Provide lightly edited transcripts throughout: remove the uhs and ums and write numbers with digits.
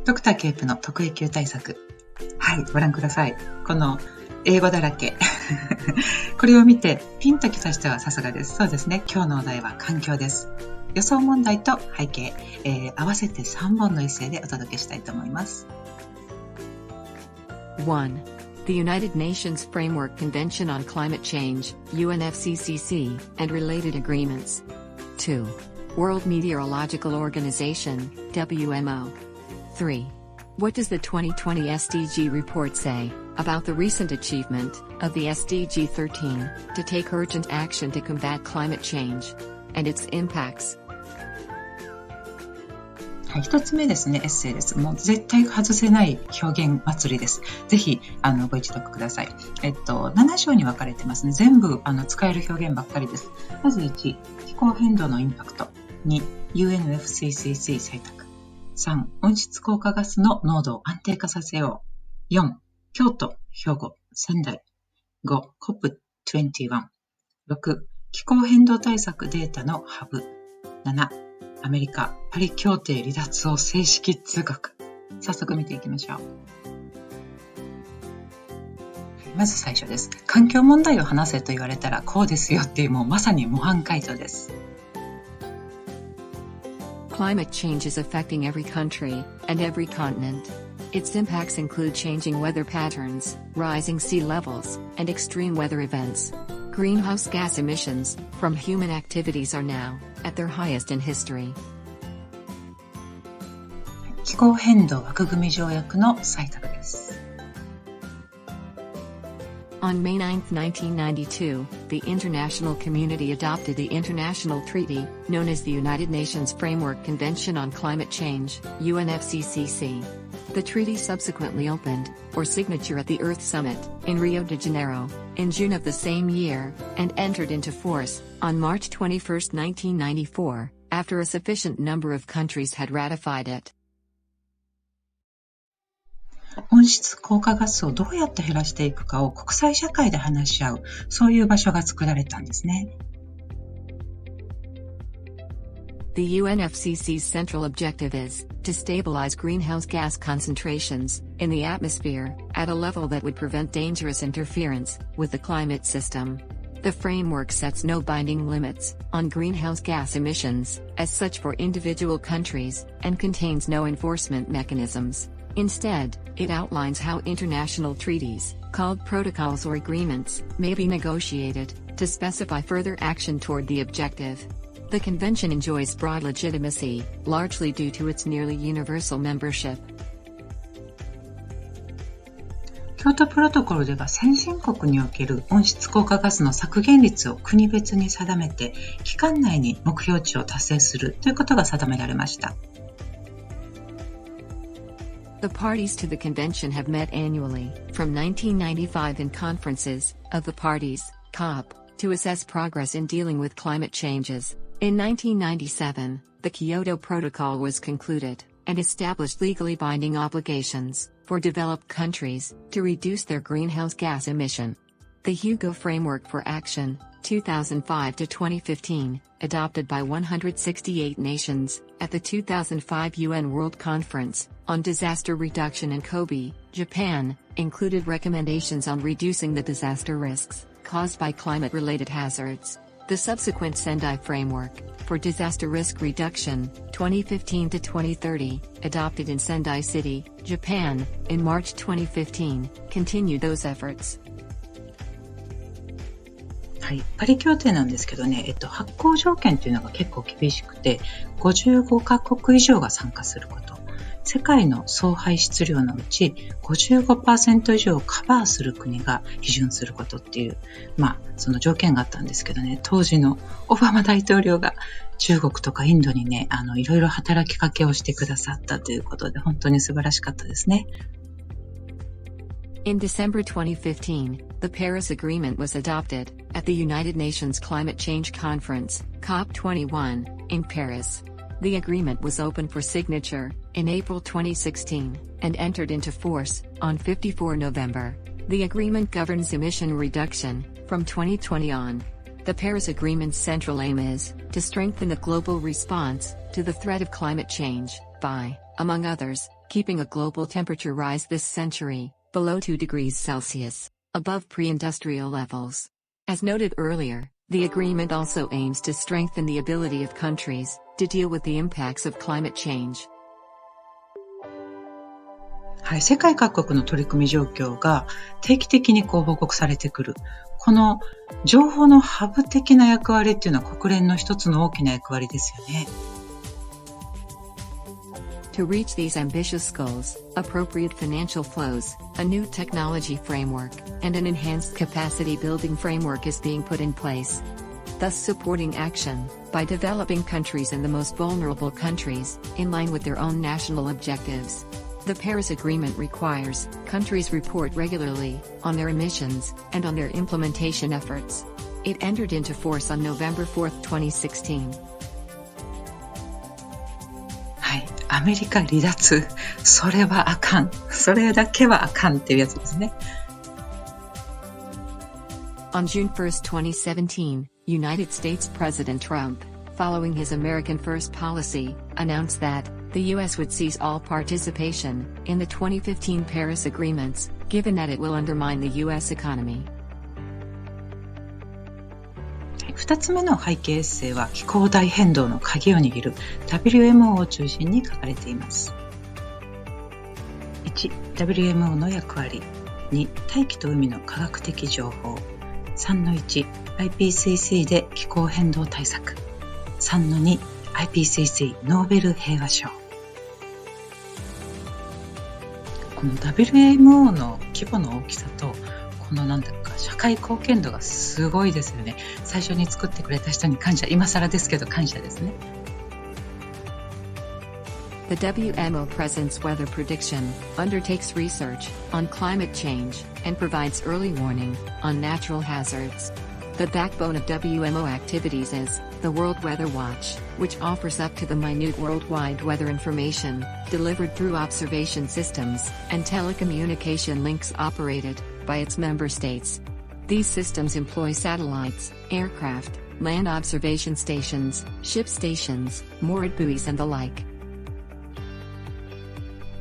ドクターケープの特 A 級対策。はい、ご覧ください。この英語だらけ。これを見てピンときた人はさすがです。そうですね。今日のお題は環境です。予想問題と背景、合わせて3本のエッセイでお届けしたいと思います。1. The United Nations Framework Convention on Climate Change, UNFCCC, and related agreements. 2. World Meteorological Organization, WMO. 3. What does the 2020 SDG report say about the recent achievement of the SDG 13 to take urgent action to combat climate change and its impacts? はい、一つ目ですね、エッセイです。もう絶対外せない表現祭りです。ぜひご一読ください。7章に分かれてますね。全部使える表現ばっかりです。まず1、気候変動のインパクト。2、UNFCCC 採択。3、温室効果ガスの濃度を安定化させよう。4、京都、兵庫、仙台。5、COP21。6、気候変動対策データのハブ。7、アメリカ、パリ協定離脱を正式通告。早速見ていきましょう。まず最初です。環境問題を話せと言われたらこうですよっていう、もうまさに模範解答です。Climate change is affecting every country and every continent. Its impacts include changing weather patterns, rising sea levels, and extreme weather events. Greenhouse gas emissions from human activities are now at their highest in history. 気候変動枠組条約の採択です。On May 9, 1992, the international community adopted the international treaty, known as the United Nations Framework Convention on Climate Change, UNFCCC. The treaty subsequently opened for signature at the Earth Summit in Rio de Janeiro in June of the same year, and entered into force on March 21, 1994, after a sufficient number of countries had ratified it. 温室効果ガスをどうやって減らしていくかを国際社会で話し合う、そういう場所が作られたんですね。The UNFCCC's central objective is to stabilize greenhouse gas concentrations in the atmosphere at a level that would prevent dangerous interference with the climate system. The framework sets no binding limits on greenhouse gas emissions, as such for individual countries, and contains no enforcement mechanisms. Instead, it outlines how international treaties, called protocols or agreements, may be negotiated to specify further action toward the objective. The convention enjoys broad legitimacy, largely due to its nearly universal membership. 京都プロトコルでは先進国における温室効果ガスの削減率を国別に定めて、期間内に目標値を達成するということが定められました。The parties to the convention have met annually, from 1995 in conferences of the parties, COP, to assess progress in dealing with climate changes. In 1997, the Kyoto Protocol was concluded, and established legally binding obligations for developed countries to reduce their greenhouse gas emission. The Hugo Framework for Action, 2005 to 2015, adopted by 168 nations at the 2005 UN World Conference on Disaster Reduction in Kobe, Japan, included recommendations on reducing the disaster risks caused by climate-related hazards. The subsequent Sendai Framework for Disaster Risk Reduction, 2015 to 2030, adopted in Sendai City, Japan, in March 2015, continued those efforts. はい、パリ協定なんですけどね、発効条件というのが結構厳しくて、55カ国以上が参加すること、世界の総排出量のうち 55% 以上をカバーする国が批准することっていう、その条件があったんですけどね、当時のオバマ大統領が中国とかインドにね、いろいろ働きかけをしてくださったということで、本当に素晴らしかったですね。In December 2015, the Paris Agreement was adopted at the United Nations Climate Change Conference, COP21, in Paris. The agreement was open for signature in April 2016 and entered into force on 54 November. The agreement governs emission reduction from 2020 on. The Paris Agreement's central aim is to strengthen the global response to the threat of climate change by, among others, keeping a global temperature rise this century below 2 degrees Celsius, above pre-industrial levels. As noted earlier, the agreement also aims to strengthen the ability of countries to deal with the impacts of climate change. はい、世界各国の取り組み状況が定期的に報告されてくる。この情報のハブ的な役割っていうのは国連の一つの大きな役割ですよね。To reach these ambitious goals, appropriate financial flows, a new technology framework, and an enhanced capacity building framework is being put in place, thus supporting action by developing countries and the most vulnerable countries in line with their own national objectives. The Paris Agreement requires countries report regularly on their emissions and on their implementation efforts. It entered into force on November 4, 2016. はい、アメリカ離脱、それはあかん、それだけはあかんっていうやつですね。On June 1, 2017, United States President Trump, following his American First policy, announced that the U.S. would cease all participation in the 2015 Paris Agreements, given that it will undermine the U.S. economy. 2つ目の背景エッセイは気候大変動の鍵を握る WMO を中心に書かれています。1、WMO の役割。2、大気と海の科学的情報。3-1、IPCC で気候変動対策。3-2、IPCC ノーベル平和賞。この WMO の規模の大きさとこの社会貢献度がすごいですよね。最初に作ってくれた人に感謝。今更ですけど感謝ですね。The WMO presents weather prediction, undertakes research on climate change, and provides early warning on natural hazards. The backbone of WMO activities is the World Weather Watch, which offers up to the minute worldwide weather information, delivered through observation systems and telecommunication links operated by its member states. These systems employ satellites, aircraft, land observation stations, ship stations, moored buoys and the like.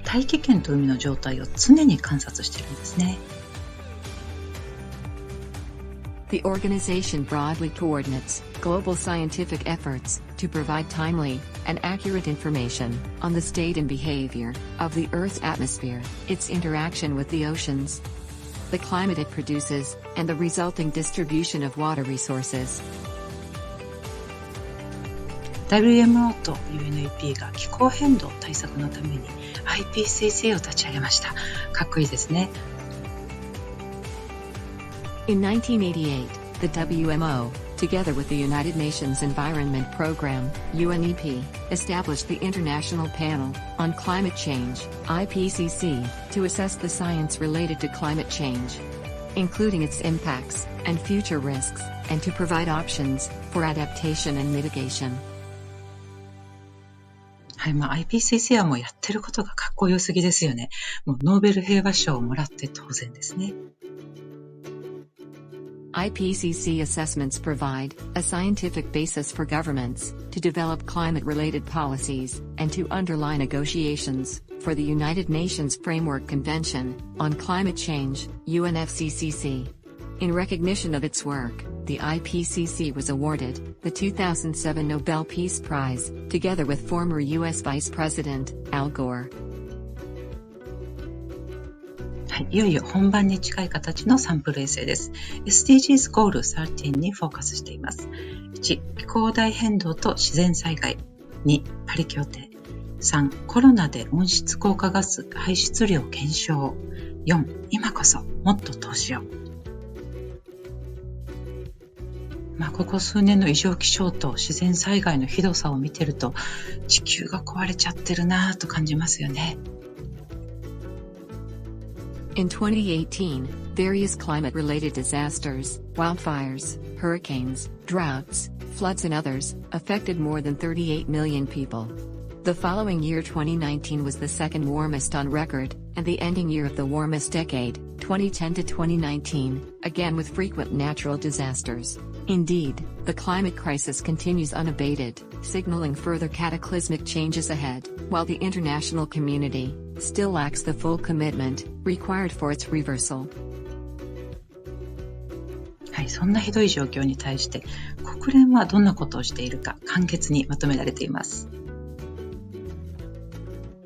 大気圏と海の状態を常に観察しているんですね。The organization broadly coordinates global scientific efforts to provide timely and accurate information on the state and behavior of the Earth's atmosphere, its interaction with the oceans, the climate it produces, and the resulting distribution of water resources. WMO と UNEP が気候変動対策のために IPCC を立ち上げました。かっこいいですね。In 1988, the WMO, together with the United Nations Environment Programme, UNEP, established the International Panel on Climate Change, IPCC, to assess the science related to climate change, including its impacts and future risks, and to provide options for adaptation and mitigation. はい、IPCC はもうやってることがかっこよすぎですよね。もうノーベル平和賞をもらって当然ですね。IPCC assessments provide a scientific basis for governments to develop climate-related policies and to underlie negotiations for the United Nations Framework Convention on Climate Change, UNFCCC. In recognition of its work, the IPCC was awarded the 2007 Nobel Peace Prize, together with former U.S. Vice President Al Gore. はい、いよいよ本番に近い形のサンプル衛星です。SDGs ゴール13にフォーカスしています。1、気候大変動と自然災害。2、パリ協定。3、コロナで温室効果ガス排出量減少。4、今こそもっと投資を。ここ数年の異常気象と自然災害のひどさを見てると地球が壊れちゃってるなぁと感じますよね。In 2018, various climate-related disasters, wildfires, hurricanes, droughts, floods and others, affected more than 38 million people. The following year 2019 was the second warmest on record, and the ending year of the warmest decade, 2010 to 2019, again with frequent natural disasters. Indeed, the climate crisis continues unabated, signaling further cataclysmic changes ahead, while the international community still lacks the full commitment required for its reversal. はい、そんなひどい状況に対して国連はどんなことをしているか簡潔にまとめられています。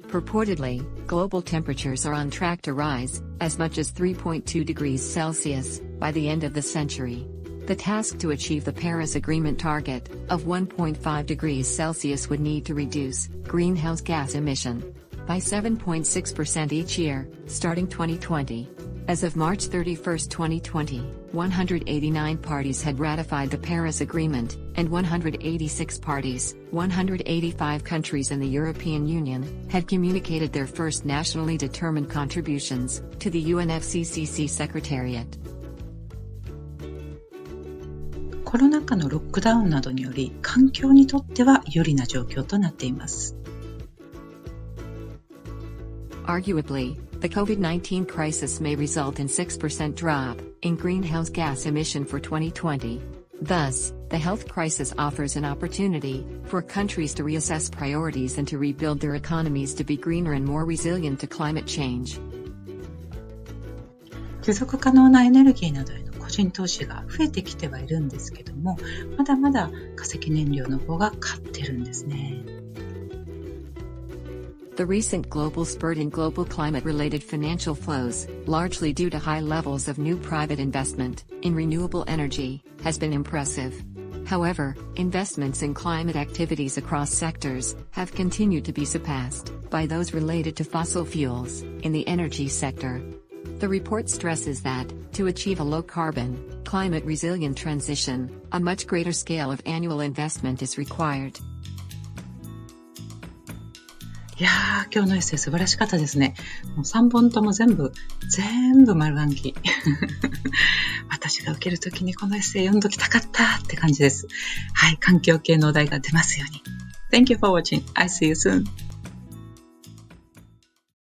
Purportedly, global temperatures are on track to rise as much as 3.2 degrees Celsius by the end of the century. The task to achieve the Paris Agreement target of 1.5 degrees Celsius would need to reduce greenhouse gas emission by 7.6% each year, starting 2020. As of March 31, 2020, 189 parties had ratified the Paris Agreement, and 186 parties, 185 countries in the European Union, had communicated their first nationally determined contributions to the UNFCCC Secretariat. コロナ禍のロックダウンなどにより環境にとっては有利な状況となっています。Arguably, the COVID-19 crisis may result in 6% drop in greenhouse gas emission for 2020. Thus, the health crisis offers an opportunity for countries to reassess priorities and to rebuild their economies to be greener and more resilient to climate change. 持続可能なエネルギーなどへの個人投資が増えてきてはいるんですけども、まだまだ化石燃料の方が勝ってるんですね。The recent global spurt in global climate-related financial flows, largely due to high levels of new private investment in renewable energy, has been impressive. However, investments in climate activities across sectors have continued to be surpassed by those related to fossil fuels in the energy sector. The report stresses that, to achieve a low-carbon, climate-resilient transition, a much greater scale of annual investment is required. いやー、今日のエッセイ素晴らしかったですね。もう3本とも全部丸暗記。私が受けるときにこのエッセイ読んどきたかったって感じです。はい、環境系のお題が出ますように。Thank you for watching. I see you soon.